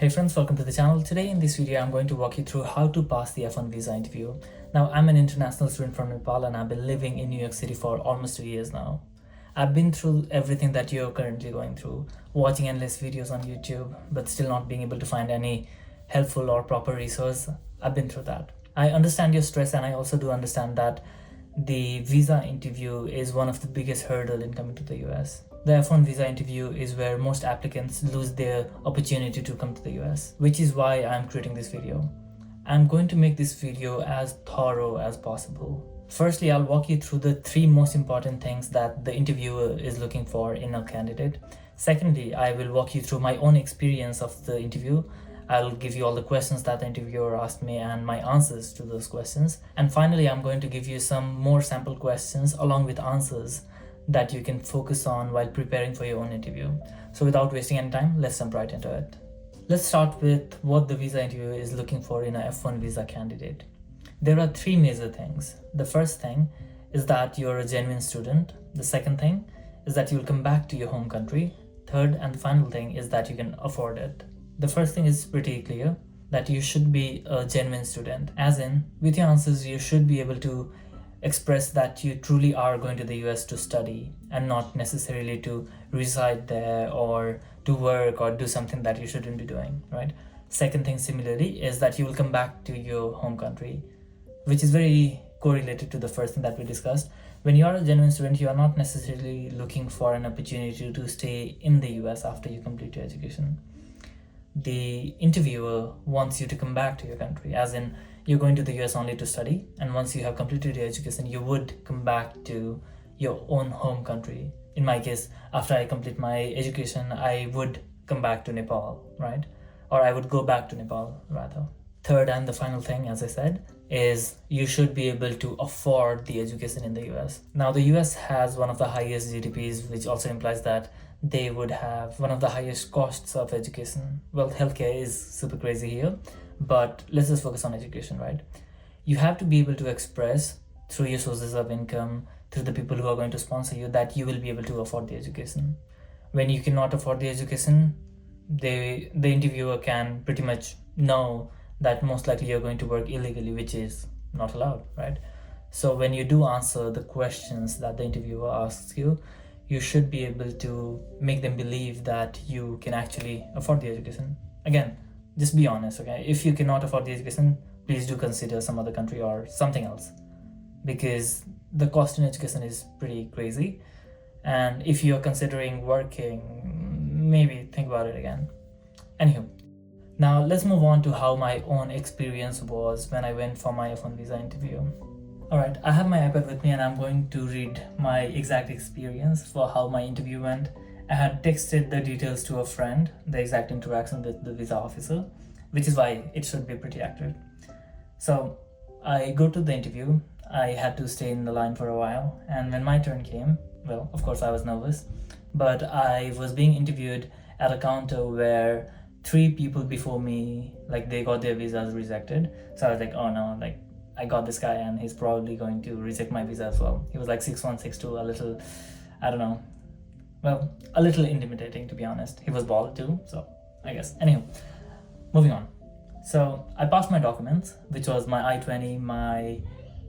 Hey friends, welcome to the channel. Today in this video, I'm going to walk you through how to pass the F1 visa interview. Now, I'm an international student from Nepal and I've been living in New York City for almost 2 years now. I've been through everything that you're currently going through, watching endless videos on YouTube, but still not being able to find any helpful or proper resource. I've been through that. I understand your stress, and I also do understand that the visa interview is one of the biggest hurdle in coming to the US. The F1 visa interview is where most applicants lose their opportunity to come to the US, which is why I'm creating this video. I'm going to make this video as thorough as possible. Firstly, I'll walk you through the 3 most important things that the interviewer is looking for in a candidate. Secondly, I will walk you through my own experience of the interview. I'll give you all the questions that the interviewer asked me and my answers to those questions. And finally, I'm going to give you some more sample questions along with answers that you can focus on while preparing for your own interview. So without wasting any time, let's jump right into it. Let's start with what the visa interviewer is looking for in a F1 visa candidate. There are 3 major things. The first thing is that you're a genuine student. The second thing is that you'll come back to your home country. Third and final thing is that you can afford it. The first thing is pretty clear, that you should be a genuine student, as in with your answers you should be able to express that you truly are going to the US to study and not necessarily to reside there or to work or do something that you shouldn't be doing, right? Second thing similarly is that you will come back to your home country, which is very correlated to the first thing that we discussed. When you are a genuine student, you are not necessarily looking for an opportunity to stay in the US after you complete your education. The interviewer wants you to come back to your country, as in you're going to the US only to study, and once you have completed your education, you would come back to your own home country. In my case, after I complete my education, I would come back to Nepal, right? Or I would go back to Nepal rather. Third and the final thing, as I said, is you should be able to afford the education in the US. Now, the US has one of the highest GDPs, which also implies that they would have one of the highest costs of education. Well, healthcare is super crazy here, but let's just focus on education, right? You have to be able to express through your sources of income, through the people who are going to sponsor you, that you will be able to afford the education. When you cannot afford the education, the interviewer can pretty much know that most likely you're going to work illegally, which is not allowed, right? So when you do answer the questions that the interviewer asks you, you should be able to make them believe that you can actually afford the education. Again, just be honest, okay? If you cannot afford the education, please do consider some other country or something else, because the cost in education is pretty crazy. And if you're considering working, maybe think about it again. Anywho, now let's move on to how my own experience was when I went for my F1 visa interview. Alright, I have my iPad with me and I'm going to read my exact experience for how my interview went. I had texted the details to a friend, the exact interaction with the visa officer, which is why it should be pretty accurate. So I go to the interview. I had to stay in the line for a while, and when my turn came, well, of course I was nervous, but I was being interviewed at a counter where 3 people before me, like, they got their visas rejected. So I was like, oh no, like, I got this guy and he's probably going to reject my visa as well. He was like 6'1", 6'2", a little, I don't know, well, a little intimidating, to be honest. He was bald too, so I guess. Anyway, moving on. So I passed my documents, which was my I-20, my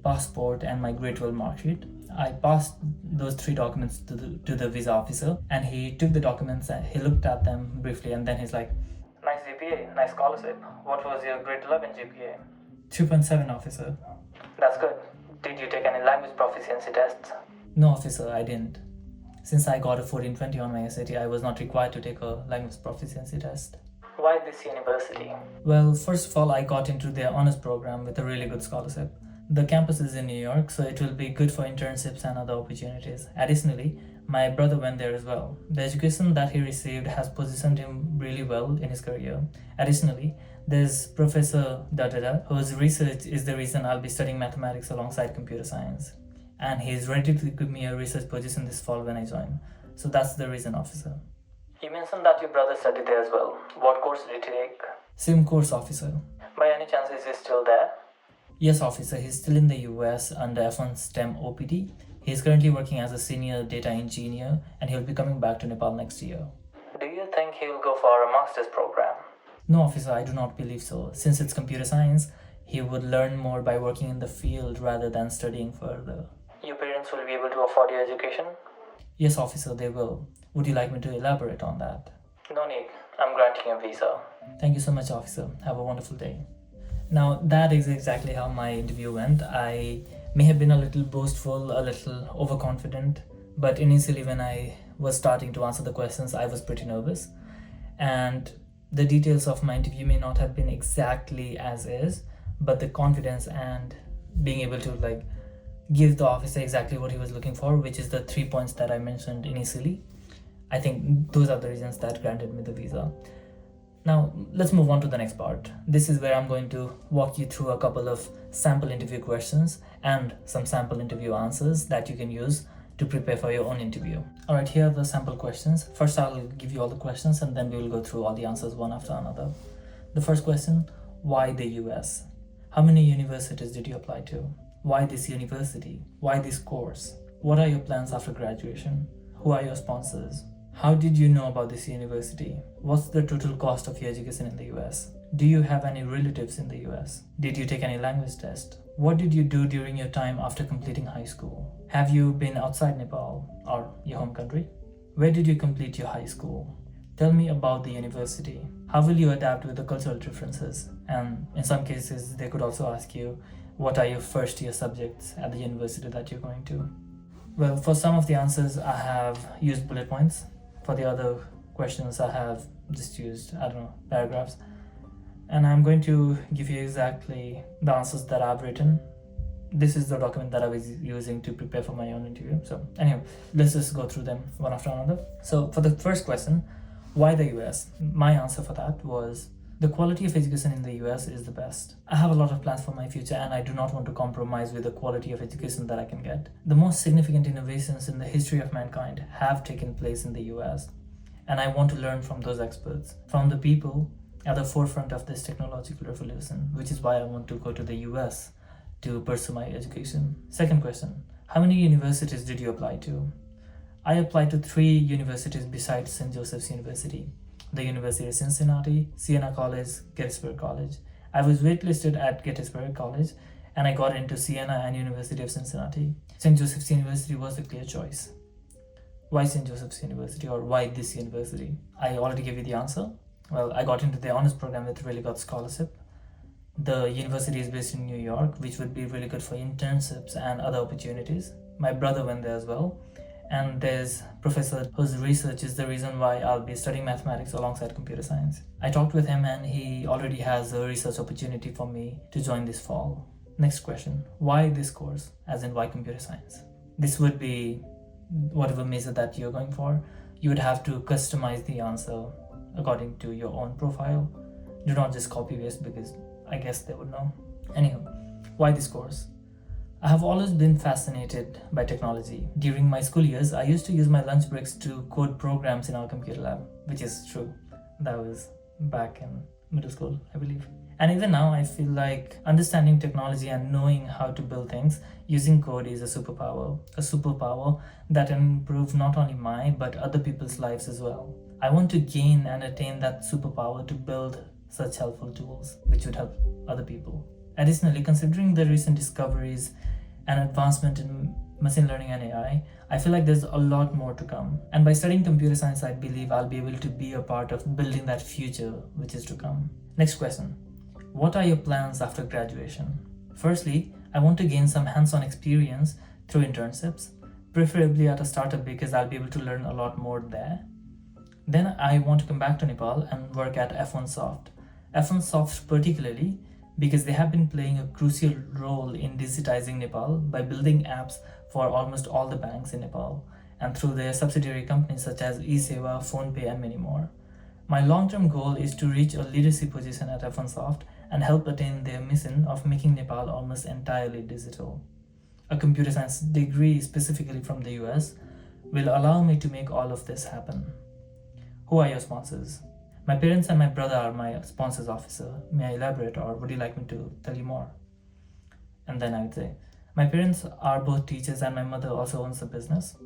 passport, and my grade 12 mark sheet. I passed those 3 documents to the visa officer, and he took the documents and he looked at them briefly, and then he's like, nice GPA, nice scholarship. What was your grade 11 GPA? 2.7, officer. That's good. Did you take any language proficiency tests? No, officer, I didn't. Since I got a 1420 on my SAT, I was not required to take a language proficiency test. Why this university? Well, first of all, I got into their honors program with a really good scholarship. The campus is in New York, so it will be good for internships and other opportunities. Additionally, my brother went there as well. The education that he received has positioned him really well in his career. Additionally, there's Professor Dadada, whose research is the reason I'll be studying mathematics alongside computer science. And he's ready to give me a research position this fall when I join. So that's the reason, officer. You mentioned that your brother studied there as well. What course did he take? Same course, officer. By any chance, is he still there? Yes, officer. He's still in the US under F1 STEM OPT. He's currently working as a senior data engineer and he'll be coming back to Nepal next year. Do you think he'll go for a master's program? No, officer, I do not believe so. Since it's computer science, he would learn more by working in the field rather than studying further. Your parents will be able to afford your education? Yes, officer, they will. Would you like me to elaborate on that? No need. I'm granting a visa. Thank you so much, officer. Have a wonderful day. Now, that is exactly how my interview went. I may have been a little boastful, a little overconfident, but initially, when I was starting to answer the questions, I was pretty nervous. And the details of my interview may not have been exactly as is, but the confidence and being able to give the officer exactly what he was looking for, which is the 3 points that I mentioned initially, I think those are the reasons that granted me the visa. Now, let's move on to the next part. This is where I'm going to walk you through a couple of sample interview questions and some sample interview answers that you can use to prepare for your own interview. All right, here are the sample questions. First, I'll give you all the questions and then we will go through all the answers one after another. The first question, why the US? How many universities did you apply to? Why this university? Why this course? What are your plans after graduation? Who are your sponsors? How did you know about this university? What's the total cost of your education in the US? Do you have any relatives in the US? Did you take any language test? What did you do during your time after completing high school? Have you been outside Nepal or your home country? Where did you complete your high school? Tell me about the university. How will you adapt with the cultural differences? And in some cases, they could also ask you, what are your first year subjects at the university that you're going to? Well, for some of the answers, I have used bullet points. For the other questions, I have just used, paragraphs. And I'm going to give you exactly the answers that I've written. This is the document that I was using to prepare for my own interview. So anyway, let's just go through them one after another. So for the first question, why the US? My answer for that was, the quality of education in the US is the best. I have a lot of plans for my future and I do not want to compromise with the quality of education that I can get. The most significant innovations in the history of mankind have taken place in the US, and I want to learn from those experts, from the people at the forefront of this technological revolution, which is why I want to go to the US to pursue my education. Second question, how many universities did you apply to? I applied to 3 universities besides St. Joseph's University. The University of Cincinnati, Siena College, Gettysburg College. I was waitlisted at Gettysburg College and I got into Siena and University of Cincinnati. St. Joseph's University was the clear choice. Why St. Joseph's University, or why this university? I already gave you the answer. Well, I got into the honors program with really good scholarship. The university is based in New York, which would be really good for internships and other opportunities. My brother went there as well. And there's professor whose research is the reason why I'll be studying mathematics alongside computer science. I talked with him and he already has a research opportunity for me to join this fall. Next question, why this course, as in why computer science? This would be whatever major that you're going for. You would have to customize the answer according to your own profile. Do not just copy paste because I guess they would know. Anyhow, why this course? I have always been fascinated by technology. During my school years, I used to use my lunch breaks to code programs in our computer lab, which is true. That was back in middle school, I believe. And even now, I feel like understanding technology and knowing how to build things using code is a superpower that can improve not only my, but other people's lives as well. I want to gain and attain that superpower to build such helpful tools, which would help other people. Additionally, considering the recent discoveries and advancement in machine learning and AI, I feel like there's a lot more to come. And by studying computer science, I believe I'll be able to be a part of building that future which is to come. Next question. What are your plans after graduation? Firstly, I want to gain some hands-on experience through internships, preferably at a startup because I'll be able to learn a lot more there. Then I want to come back to Nepal and work at F1 Soft. F1 Soft particularly because they have been playing a crucial role in digitizing Nepal by building apps for almost all the banks in Nepal and through their subsidiary companies such as eSeva, PhonePe and many more. My long-term goal is to reach a leadership position at F1 Soft and help attain their mission of making Nepal almost entirely digital. A computer science degree specifically from the US will allow me to make all of this happen. Who are your sponsors? My parents and my brother are my sponsors, officer. May I elaborate or would you like me to tell you more? And then I would say, my parents are both teachers and my mother also owns a business.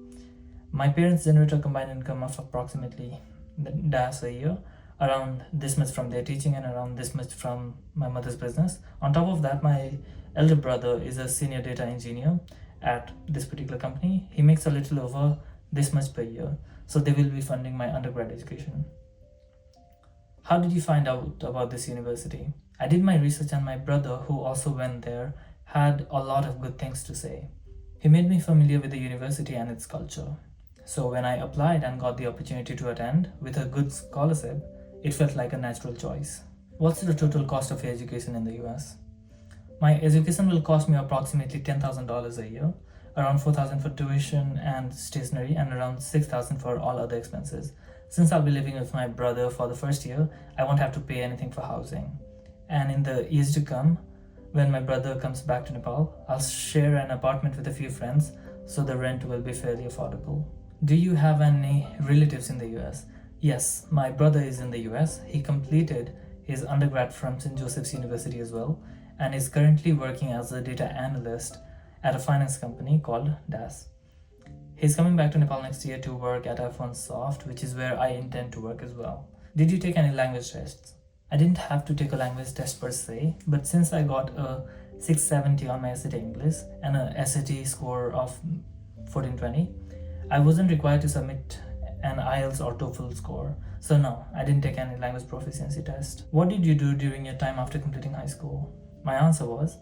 My parents generate a combined income of approximately DAS a year. around this much from their teaching and around this much from my mother's business. On top of that, my elder brother is a senior data engineer at this particular company. He makes a little over this much per year, so they will be funding my undergrad education. How did you find out about this university? I did my research, and my brother, who also went there, had a lot of good things to say. He made me familiar with the university and its culture. So when I applied and got the opportunity to attend with a good scholarship, it felt like a natural choice. What's the total cost of education in the US? My education will cost me approximately $10,000 a year, around $4,000 for tuition and stationery, and around $6,000 for all other expenses. Since I'll be living with my brother for the first year, I won't have to pay anything for housing. And in the years to come, when my brother comes back to Nepal, I'll share an apartment with a few friends, so the rent will be fairly affordable. Do you have any relatives in the US? Yes, my brother is in the US. He completed his undergrad from St. Joseph's University as well, and is currently working as a data analyst at a finance company called DAS. He's coming back to Nepal next year to work at F1 Soft, which is where I intend to work as well. Did you take any language tests? I didn't have to take a language test per se, but since I got a 670 on my SAT English and a SAT score of 1420, I wasn't required to submit an IELTS or TOEFL score. So no, I didn't take any language proficiency test. What did you do during your time after completing high school? My answer was,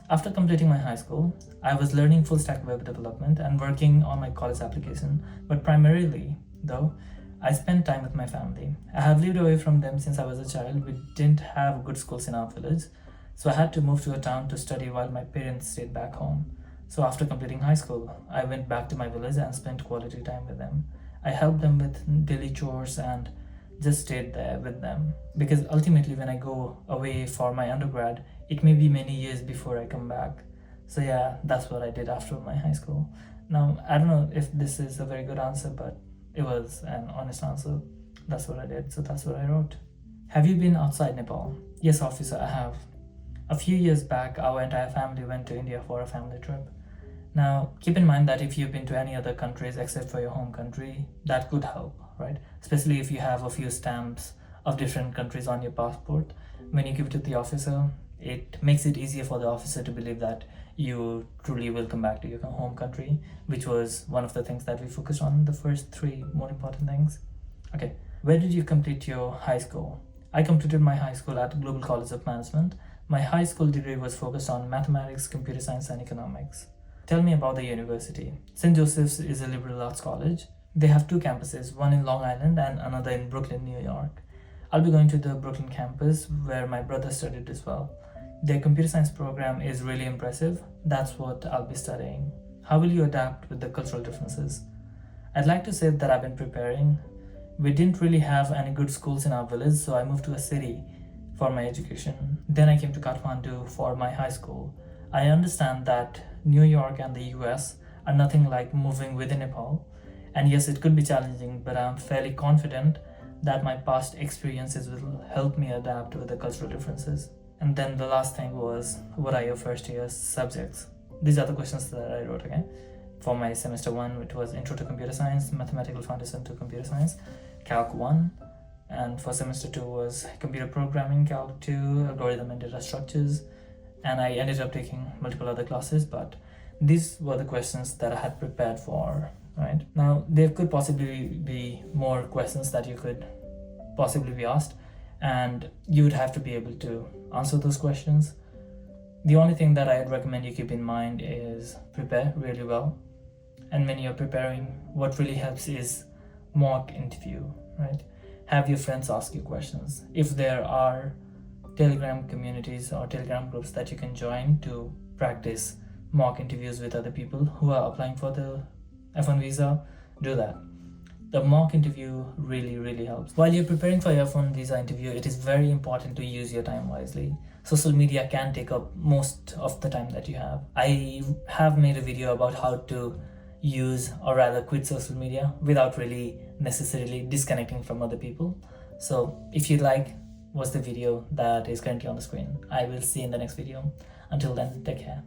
after completing my high school, I was learning full stack web development and working on my college application, but primarily, though, I spent time with my family. I have lived away from them since I was a child. We didn't have good schools in our village, so I had to move to a town to study while my parents stayed back home. So after completing high school, I went back to my village and spent quality time with them. I helped them with daily chores and just stayed there with them, because ultimately when I go away for my undergrad, it may be many years before I come back. So yeah, that's what I did after my high school. Now, I don't know if this is a very good answer, but it was an honest answer. That's what I did, so that's what I wrote. Have you been outside Nepal? Yes, officer, I have. A few years back, our entire family went to India for a family trip. Now, keep in mind that if you've been to any other countries except for your home country, that could help, right? Especially if you have a few stamps of different countries on your passport. When you give it to the officer, it makes it easier for the officer to believe that you truly will come back to your home country, which was one of the things that we focused on, the first three more important things. Okay, where did you complete your high school? I completed my high school at Global College of Management. My high school degree was focused on mathematics, computer science, and economics. Tell me about the university. St. Joseph's is a liberal arts college. They have two campuses, one in Long Island and another in Brooklyn, New York. I'll be going to the Brooklyn campus where my brother studied as well. Their computer science program is really impressive. That's what I'll be studying. How will you adapt with the cultural differences? I'd like to say that I've been preparing. We didn't really have any good schools in our village, so I moved to a city for my education. Then I came to Kathmandu for my high school. I understand that New York and the US are nothing like moving within Nepal. And yes, it could be challenging, but I'm fairly confident that my past experiences will help me adapt with the cultural differences. And then the last thing was, what are your first year subjects? These are the questions that I wrote, okay? For my semester 1, it was Intro to Computer Science, Mathematical Foundation to Computer Science, Calc 1. And for semester 2 was Computer Programming, Calc 2, Algorithm and Data Structures. And I ended up taking multiple other classes, but these were the questions that I had prepared for, right? Now, there could possibly be more questions that you could possibly be asked, and you would have to be able to answer those questions. The only thing that I'd recommend you keep in mind is prepare really well. And when you're preparing, what really helps is mock interview, right? Have your friends ask you questions. If there are Telegram communities or Telegram groups that you can join to practice mock interviews with other people who are applying for the F1 visa, do that. The mock interview really helps. While you're preparing for your F1 visa interview, it is very important to use your time wisely. Social media can take up most of the time that you have. I have made a video about how to use, or rather quit, social media without really necessarily disconnecting from other people. So if you'd like, watch the video that is currently on the screen. I will see you in the next video. Until then, take care.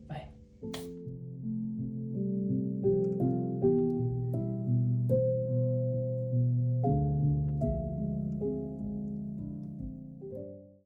Bye.